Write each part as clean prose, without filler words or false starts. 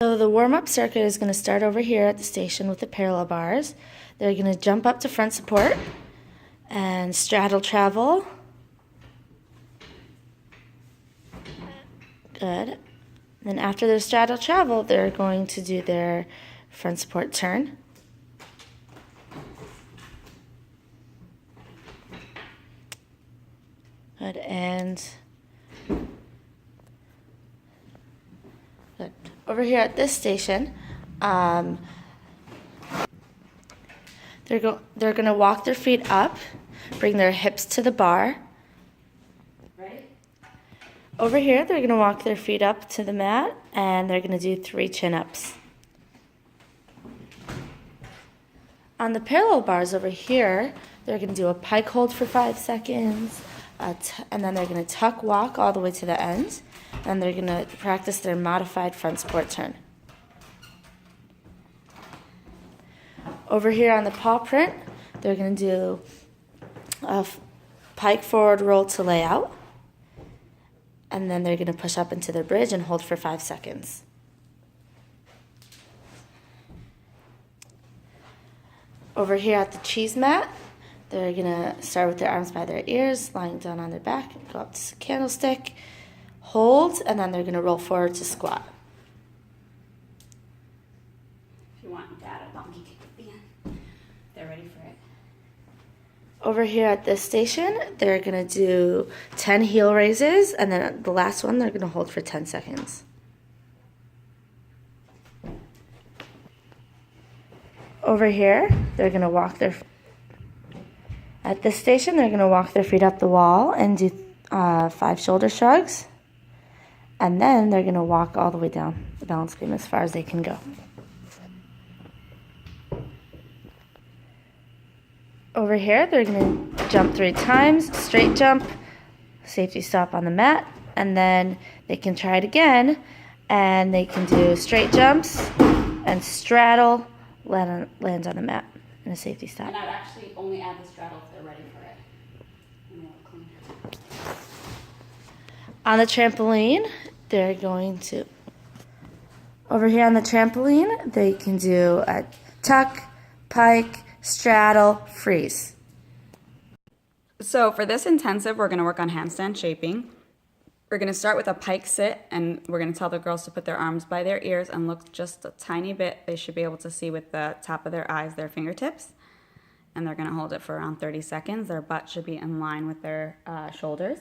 So the warm-up circuit is going to start over here at the station with the parallel bars. They're going to jump up to front support and straddle travel. Good. Then after their straddle travel, they're going to do their front support turn. Good, and good. Over here at this station, they're going to walk their feet up, bring their hips to the bar. Right. Over here, they're going to walk their feet up to the mat, and they're going to do 3 chin-ups. On the parallel bars over here, they're going to do a pike hold for 5 seconds, and then they're going to tuck walk all the way to the end, and they're going to practice their modified front support turn. Over here on the paw print, they're going to do a pike forward roll to layout, and then they're going to push up into their bridge and hold for 5 seconds. Over here at the cheese mat, they're going to start with their arms by their ears, lying down on their back, go up to candlestick, hold, and then they're going to roll forward to squat. If you want to add a donkey kick at the end, they're ready for it. Over here at this station, they're going to do 10 heel raises, and then the last one they're going to hold for 10 seconds. Over here, they're going to walk their... At this station, they're going to walk their feet up the wall and do 5 shoulder shrugs. And then they're going to walk all the way down the balance beam as far as they can go. Over here, they're going to jump 3 times, straight jump, safety stop on the mat, and then they can try it again, and they can do straight jumps and straddle, land on the mat, and a safety stop. And I'd actually only add the straddle if they're ready for it. And we'll clean it. On the trampoline, they're going to, over here on the trampoline, they can do a tuck, pike, straddle, freeze. So for this intensive, we're going to work on handstand shaping. We're going to start with a pike sit, and we're going to tell the girls to put their arms by their ears and look just a tiny bit. They should be able to see with the top of their eyes their fingertips. And they're going to hold it for around 30 seconds. Their butt should be in line with their shoulders.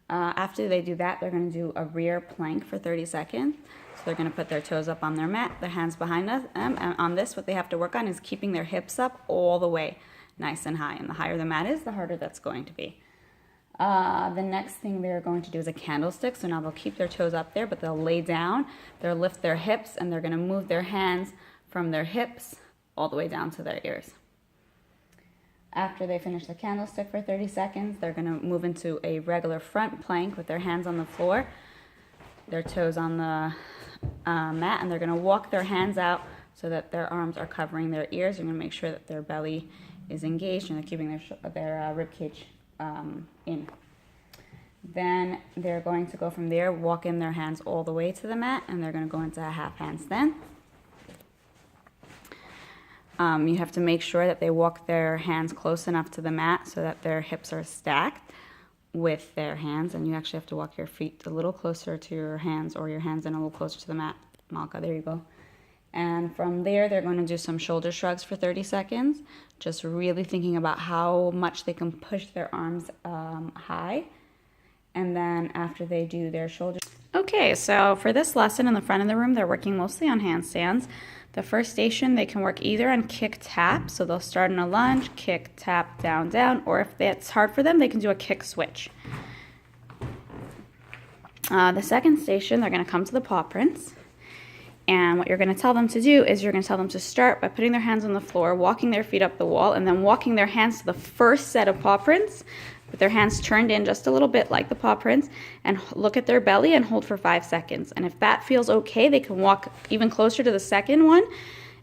After they do that, they're going to do a rear plank for 30 seconds. So they're going to put their toes up on their mat, their hands behind them. And on this, what they have to work on is keeping their hips up all the way, nice and high. And the higher the mat is, the harder that's going to be. The next thing they're going to do is a candlestick. So now they'll keep their toes up there, but they'll lay down, they'll lift their hips, and they're going to move their hands from their hips all the way down to their ears. After they finish the candlestick for 30 seconds, they're going to move into a regular front plank with their hands on the floor, their toes on the mat, and they're going to walk their hands out so that their arms are covering their ears. You're going to make sure that their belly is engaged and they're keeping their rib cage in. Then they're going to go from there, walk in their hands all the way to the mat, and they're going to go into a half handstand. You have to make sure that they walk their hands close enough to the mat so that their hips are stacked with their hands, and you actually have to walk your feet a little closer to your hands, or your hands in a little closer to the mat. Malka, there you go. And from there, they're going to do some shoulder shrugs for 30 seconds, just really thinking about how much they can push their arms high. And then after they do their shoulder... Okay, so for this lesson in the front of the room, they're working mostly on handstands. The first station, they can work either on kick tap, so they'll start in a lunge, kick, tap, down, down, or if that's hard for them, they can do a kick switch. The second station, they're going to come to the paw prints. And what you're going to tell them to do is you're going to tell them to start by putting their hands on the floor, walking their feet up the wall, and then walking their hands to the first set of paw prints with their hands turned in just a little bit like the paw prints, and look at their belly and hold for 5 seconds. And if that feels okay, they can walk even closer to the second one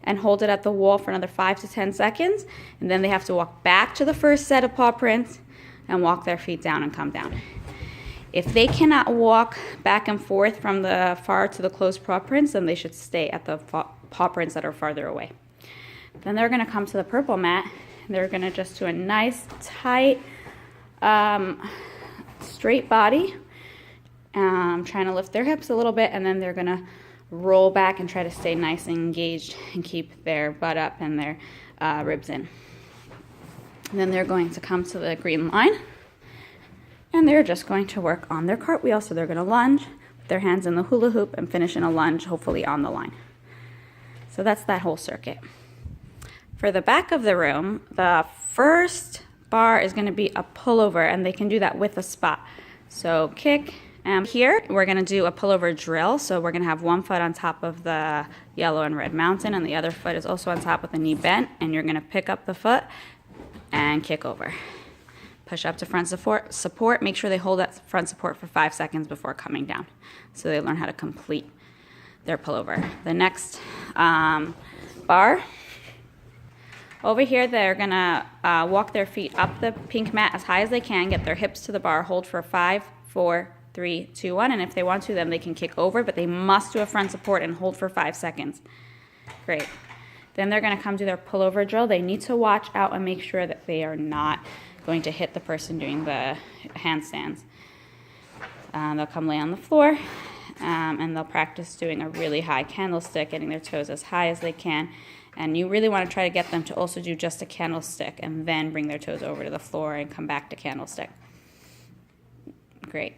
and hold it at the wall for another 5 to 10 seconds. And then they have to walk back to the first set of paw prints and walk their feet down and come down. If they cannot walk back and forth from the far to the close paw prints, then they should stay at the paw prints that are farther away. Then they're gonna come to the purple mat. They're gonna just do a nice, tight, straight body. Trying to lift their hips a little bit, and then they're gonna roll back and try to stay nice and engaged and keep their butt up and their ribs in. And then they're going to come to the green line, and they're just going to work on their cartwheel. So they're gonna lunge with their hands in the hula hoop and finish in a lunge, hopefully on the line. So that's that whole circuit. For the back of the room, the first bar is gonna be a pullover, and they can do that with a spot. So kick. Here, we're gonna do a pullover drill. So we're gonna have one foot on top of the yellow and red mountain, and the other foot is also on top with the knee bent, and you're gonna pick up the foot and kick over. Push up to front support. Make sure they hold that front support for 5 seconds before coming down, so they learn how to complete their pullover. The next bar, over here, they're gonna walk their feet up the pink mat as high as they can, get their hips to the bar, hold for 5, 4, 3, 2, 1, and if they want to, then they can kick over, but they must do a front support and hold for 5 seconds. Great. Then they're gonna come do their pullover drill. They need to watch out and make sure that they are not going to hit the person doing the handstands. They'll come lay on the floor, and they'll practice doing a really high candlestick, getting their toes as high as they can. And you really want to try to get them to also do just a candlestick and then bring their toes over to the floor and come back to candlestick. Great.